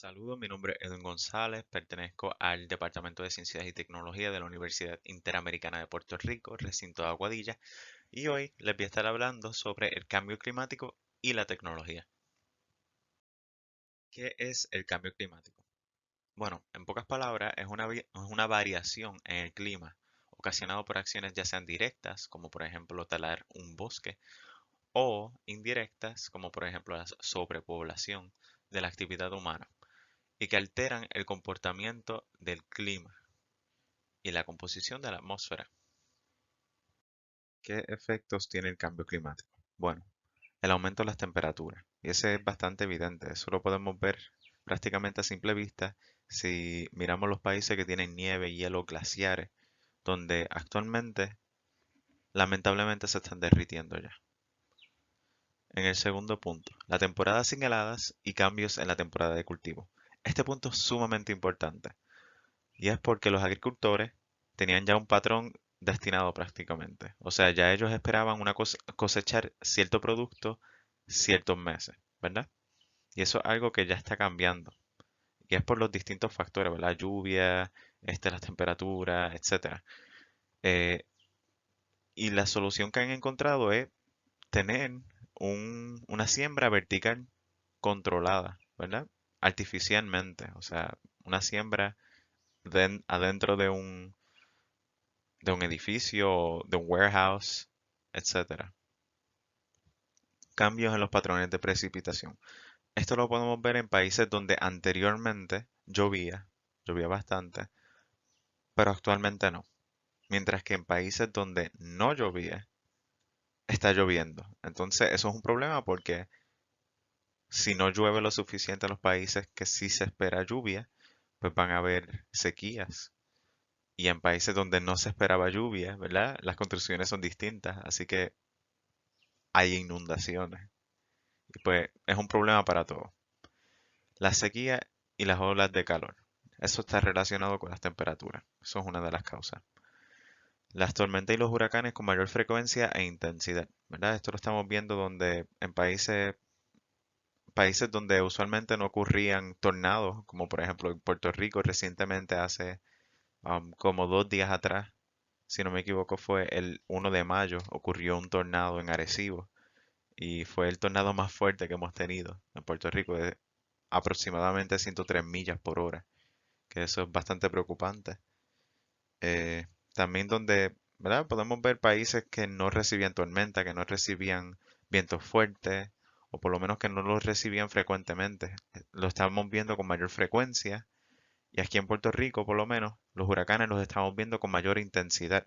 Saludos, mi nombre es Edwin González, pertenezco al Departamento de Ciencias y Tecnología de la Universidad Interamericana de Puerto Rico, recinto de Aguadilla, y hoy les voy a estar hablando sobre el cambio climático y la tecnología. ¿Qué es el cambio climático? Bueno, en pocas palabras, es una variación en el clima ocasionado por acciones ya sean directas, como por ejemplo talar un bosque, o indirectas, como por ejemplo la sobrepoblación de la actividad humana, y que alteran el comportamiento del clima y la composición de la atmósfera. ¿Qué efectos tiene el cambio climático? Bueno, el aumento de las temperaturas, y ese es bastante evidente, eso lo podemos ver prácticamente a simple vista si miramos los países que tienen nieve, hielo, glaciares, donde actualmente lamentablemente se están derritiendo ya. En el segundo punto, la temporada sin heladas y cambios en la temporada de cultivo. Este punto es sumamente importante, y es porque los agricultores tenían ya un patrón destinado prácticamente. O sea, ya ellos esperaban cosechar cierto producto ciertos meses, ¿verdad? Y eso es algo que ya está cambiando. Y es por los distintos factores, ¿verdad? Lluvia, las temperaturas, etcétera. Eh, y la solución que han encontrado es tener una siembra vertical controlada, ¿verdad? Artificialmente. O sea, una siembra adentro de un edificio, de un warehouse, etcétera. Cambios en los patrones de precipitación. Esto lo podemos ver en países donde anteriormente llovía bastante, pero actualmente no. Mientras que en países donde no llovía, está lloviendo. Entonces, eso es un problema porque si no llueve lo suficiente en los países que sí se espera lluvia, pues van a haber sequías. Y en países donde no se esperaba lluvia, ¿verdad? Las construcciones son distintas, así que hay inundaciones. Y pues es un problema para todos. La sequía y las olas de calor. Eso está relacionado con las temperaturas. Eso es una de las causas. Las tormentas y los huracanes con mayor frecuencia e intensidad, ¿verdad? Esto lo estamos viendo donde en países donde usualmente no ocurrían tornados, como por ejemplo en Puerto Rico recientemente hace como 2 días atrás, si no me equivoco, fue el 1 de mayo, ocurrió un tornado en Arecibo y fue el tornado más fuerte que hemos tenido en Puerto Rico, de aproximadamente 103 millas por hora, que eso es bastante preocupante. También donde, ¿verdad? Podemos ver países que no recibían tormenta, que no recibían vientos fuertes, o por lo menos que no los recibían frecuentemente. Lo estamos viendo con mayor frecuencia, y aquí en Puerto Rico, por lo menos, los huracanes los estamos viendo con mayor intensidad.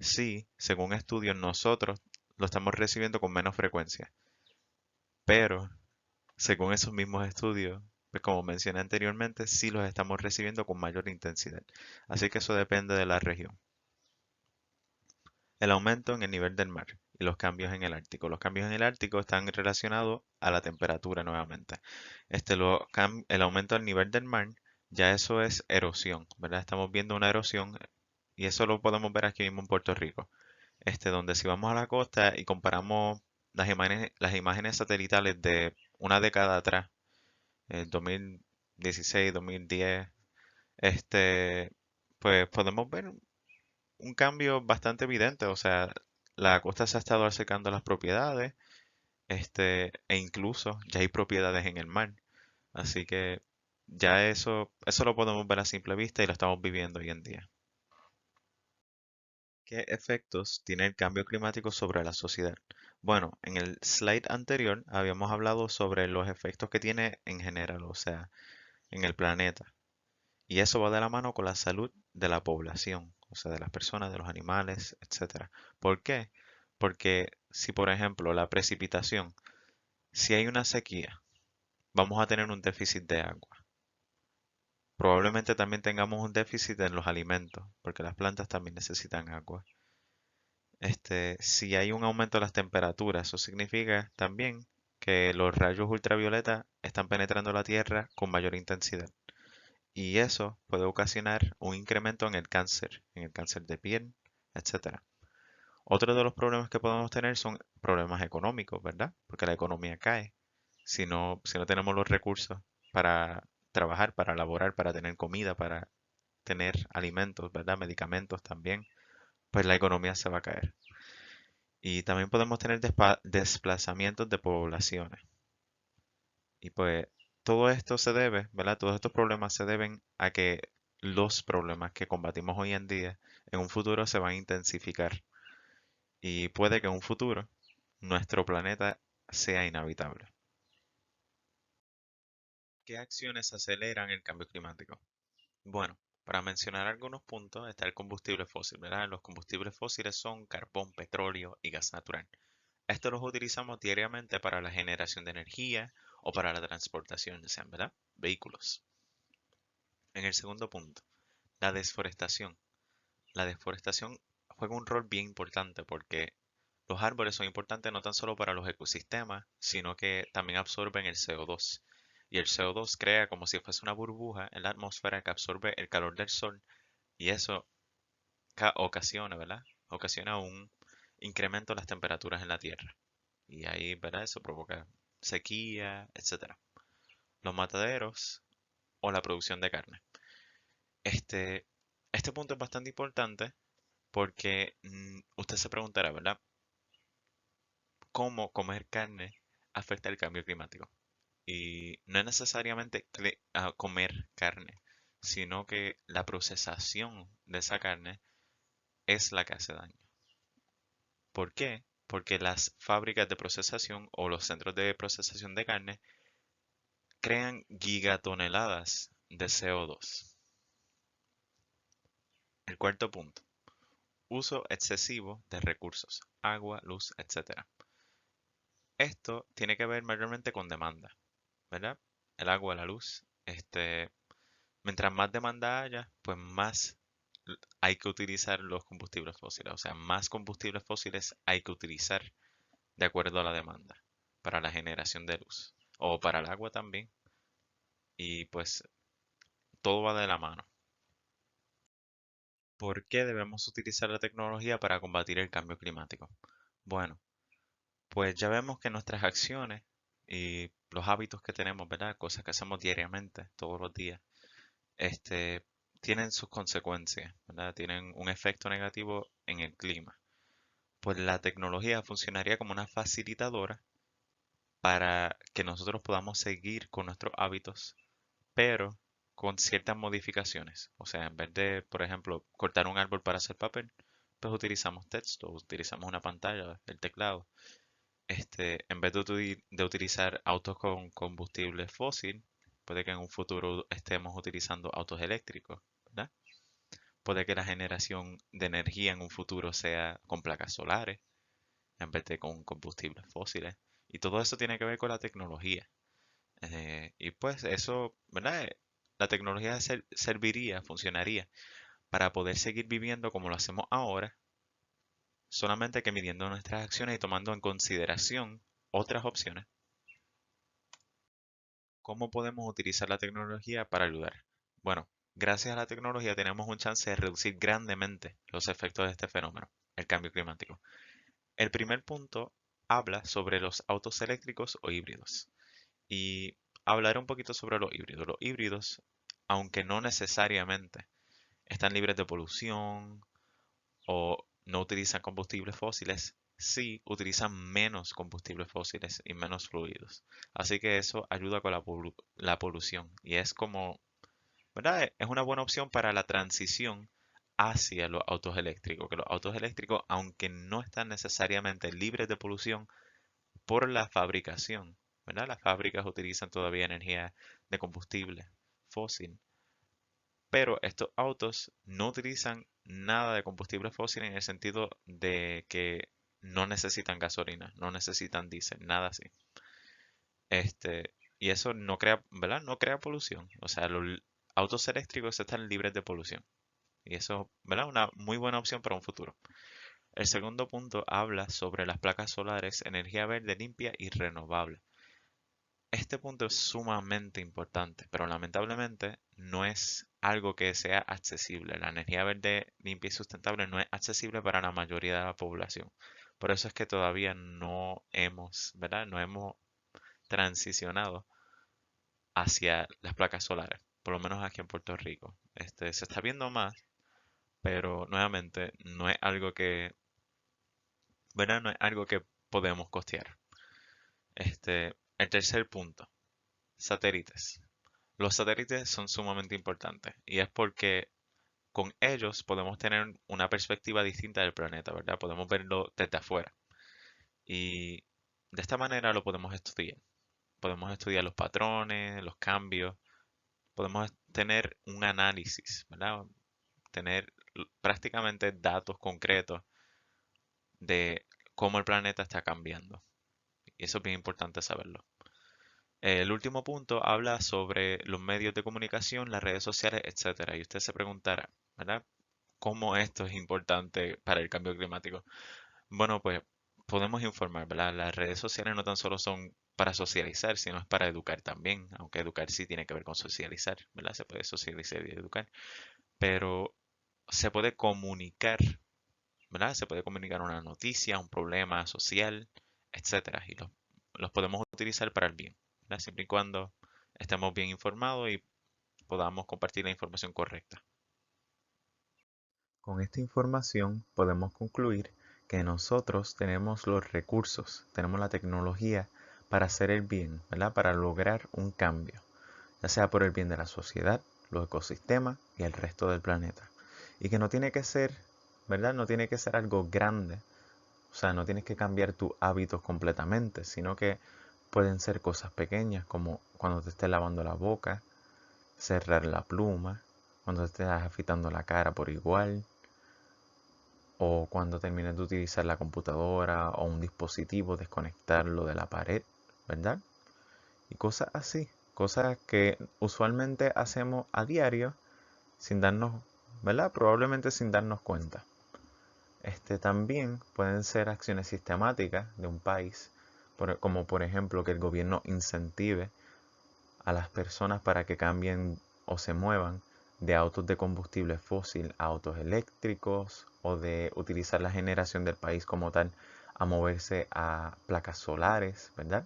Sí, según estudios, nosotros lo estamos recibiendo con menos frecuencia, pero según esos mismos estudios, pues como mencioné anteriormente, sí los estamos recibiendo con mayor intensidad. Así que eso depende de la región. El aumento en el nivel del mar y los cambios en el Ártico. Los cambios en el Ártico están relacionados a la temperatura nuevamente. El aumento del nivel del mar, ya eso es erosión, ¿verdad? Estamos viendo una erosión y eso lo podemos ver aquí mismo en Puerto Rico. Donde si vamos a la costa y comparamos las imágenes satelitales de una década atrás, 2016, 2010, pues podemos ver un cambio bastante evidente. O sea, la costa se ha estado acercando a las propiedades, e incluso ya hay propiedades en el mar. Así que ya eso lo podemos ver a simple vista y lo estamos viviendo hoy en día. ¿Qué efectos tiene el cambio climático sobre la sociedad? Bueno, en el slide anterior habíamos hablado sobre los efectos que tiene en general, o sea, en el planeta. Y eso va de la mano con la salud de la población, o sea, de las personas, de los animales, etcétera. ¿Por qué? Porque si, por ejemplo, la precipitación, si hay una sequía, vamos a tener un déficit de agua. Probablemente también tengamos un déficit en los alimentos, porque las plantas también necesitan agua. Si hay un aumento de las temperaturas, eso significa también que los rayos ultravioleta están penetrando la Tierra con mayor intensidad. Y eso puede ocasionar un incremento en el cáncer de piel, etcétera. Otro de los problemas que podemos tener son problemas económicos, ¿verdad? Porque la economía cae si no tenemos los recursos para trabajar, para laborar, para tener comida, para tener alimentos, ¿verdad? Medicamentos también, pues la economía se va a caer. Y también podemos tener desplazamientos de poblaciones. Y pues todo esto se debe, ¿verdad? Todos estos problemas se deben a que los problemas que combatimos hoy en día en un futuro se van a intensificar. Y puede que en un futuro nuestro planeta sea inhabitable. ¿Qué acciones aceleran el cambio climático? Bueno, para mencionar algunos puntos está el combustible fósil, ¿verdad? Los combustibles fósiles son carbón, petróleo y gas natural. Estos los utilizamos diariamente para la generación de energía o para la transportación, ya sean, ¿verdad? Vehículos. En el segundo punto, la desforestación. La deforestación juega un rol bien importante porque los árboles son importantes no tan solo para los ecosistemas, sino que también absorben el CO2. Y el CO2 crea como si fuese una burbuja en la atmósfera que absorbe el calor del sol y eso ocasiona, ¿verdad? Ocasiona un incremento en las temperaturas en la Tierra. Y ahí, ¿verdad? Eso provoca sequía, etcétera. Los mataderos o la producción de carne. Este, este punto es bastante importante porque usted se preguntará, ¿verdad? ¿Cómo comer carne afecta el cambio climático? Y no es necesariamente comer carne, sino que la procesación de esa carne es la que hace daño. ¿Por qué? Porque las fábricas de procesación o los centros de procesación de carne crean gigatoneladas de CO2. El cuarto punto, uso excesivo de recursos, agua, luz, etcétera. Esto tiene que ver mayormente con demanda, ¿verdad? El agua, la luz, mientras más demanda haya, pues más hay que utilizar los combustibles fósiles, o sea, más combustibles fósiles hay que utilizar de acuerdo a la demanda para la generación de luz o para el agua también. Y pues todo va de la mano. ¿Por qué debemos utilizar la tecnología para combatir el cambio climático? Bueno, pues ya vemos que nuestras acciones y los hábitos que tenemos, ¿verdad? Cosas que hacemos diariamente, todos los días, este, tienen sus consecuencias, ¿verdad? Tienen un efecto negativo en el clima. Pues la tecnología funcionaría como una facilitadora para que nosotros podamos seguir con nuestros hábitos, pero con ciertas modificaciones. O sea, en vez de, por ejemplo, cortar un árbol para hacer papel, pues utilizamos texto, utilizamos una pantalla, el teclado. En vez de utilizar autos con combustible fósil, puede que en un futuro estemos utilizando autos eléctricos, ¿verdad? Puede que la generación de energía en un futuro sea con placas solares en vez de con combustibles fósiles. Y todo eso tiene que ver con la tecnología. Y pues eso, ¿verdad? La tecnología serviría, funcionaría para poder seguir viviendo como lo hacemos ahora, solamente que midiendo nuestras acciones y tomando en consideración otras opciones. ¿Cómo podemos utilizar la tecnología para ayudar? Bueno, gracias a la tecnología tenemos un chance de reducir grandemente los efectos de este fenómeno, el cambio climático. El primer punto habla sobre los autos eléctricos o híbridos. Y hablaré un poquito sobre los híbridos. Los híbridos, aunque no necesariamente están libres de polución o no utilizan combustibles fósiles, sí utilizan menos combustibles fósiles y menos fluidos. Así que eso ayuda con la polución y es como, ¿verdad? Es una buena opción para la transición hacia los autos eléctricos, que los autos eléctricos, aunque no están necesariamente libres de polución por la fabricación, ¿verdad? Las fábricas utilizan todavía energía de combustible fósil, pero estos autos no utilizan nada de combustible fósil en el sentido de que no necesitan gasolina, no necesitan diésel, nada así. Y eso no crea, ¿verdad? No crea polución. O sea, los autos eléctricos están libres de polución. Y eso, ¿verdad? Una muy buena opción para un futuro. El segundo punto habla sobre las placas solares, energía verde limpia y renovable. Este punto es sumamente importante, pero lamentablemente no es algo que sea accesible. La energía verde limpia y sustentable no es accesible para la mayoría de la población. Por eso es que todavía no hemos, ¿verdad? No hemos transicionado hacia las placas solares, por lo menos aquí en Puerto Rico. Se está viendo más, pero nuevamente no es algo que, ¿verdad? No es algo que podemos costear. El tercer punto, satélites. Los satélites son sumamente importantes y es porque con ellos podemos tener una perspectiva distinta del planeta, ¿verdad? Podemos verlo desde afuera y de esta manera lo podemos estudiar. Podemos estudiar los patrones, los cambios, podemos tener un análisis, ¿verdad? Tener prácticamente datos concretos de cómo el planeta está cambiando. Y eso es bien importante saberlo. El último punto habla sobre los medios de comunicación, las redes sociales, etcétera. Y usted se preguntará, ¿verdad? ¿Cómo esto es importante para el cambio climático? Bueno, pues podemos informar, ¿verdad? Las redes sociales no tan solo son para socializar, sino es para educar también, aunque educar sí tiene que ver con socializar, ¿verdad? Se puede socializar y educar, pero se puede comunicar, ¿verdad? Se puede comunicar una noticia, un problema social, etcétera, y los podemos utilizar para el bien, ¿verdad? Siempre y cuando estemos bien informados y podamos compartir la información correcta. Con esta información podemos concluir que nosotros tenemos los recursos, tenemos la tecnología para hacer el bien, ¿verdad? Para lograr un cambio, ya sea por el bien de la sociedad, los ecosistemas y el resto del planeta. Y que no tiene que ser, ¿verdad? No tiene que ser algo grande, o sea, no tienes que cambiar tus hábitos completamente, sino que pueden ser cosas pequeñas como cuando te estés lavando la boca, cerrar la pluma, cuando te estés afeitando la cara por igual, o cuando termines de utilizar la computadora o un dispositivo, desconectarlo de la pared, ¿verdad? Y cosas así, cosas que usualmente hacemos a diario sin darnos, ¿verdad? Probablemente sin darnos cuenta. También pueden ser acciones sistemáticas de un país, como por ejemplo que el gobierno incentive a las personas para que cambien o se muevan de autos de combustible fósil a autos eléctricos o de utilizar la generación del país como tal a moverse a placas solares, ¿verdad?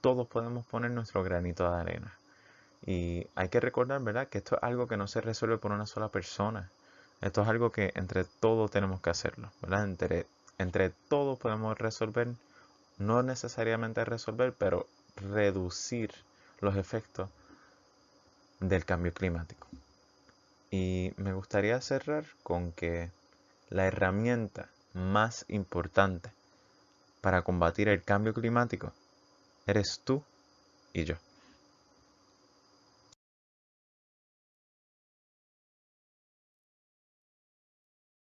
Todos podemos poner nuestro granito de arena. Y hay que recordar, ¿verdad?, que esto es algo que no se resuelve por una sola persona. Esto es algo que entre todos tenemos que hacerlo, ¿verdad? Entre todos podemos resolver, no necesariamente resolver, pero reducir los efectos del cambio climático. Y me gustaría cerrar con que la herramienta más importante para combatir el cambio climático eres tú y yo.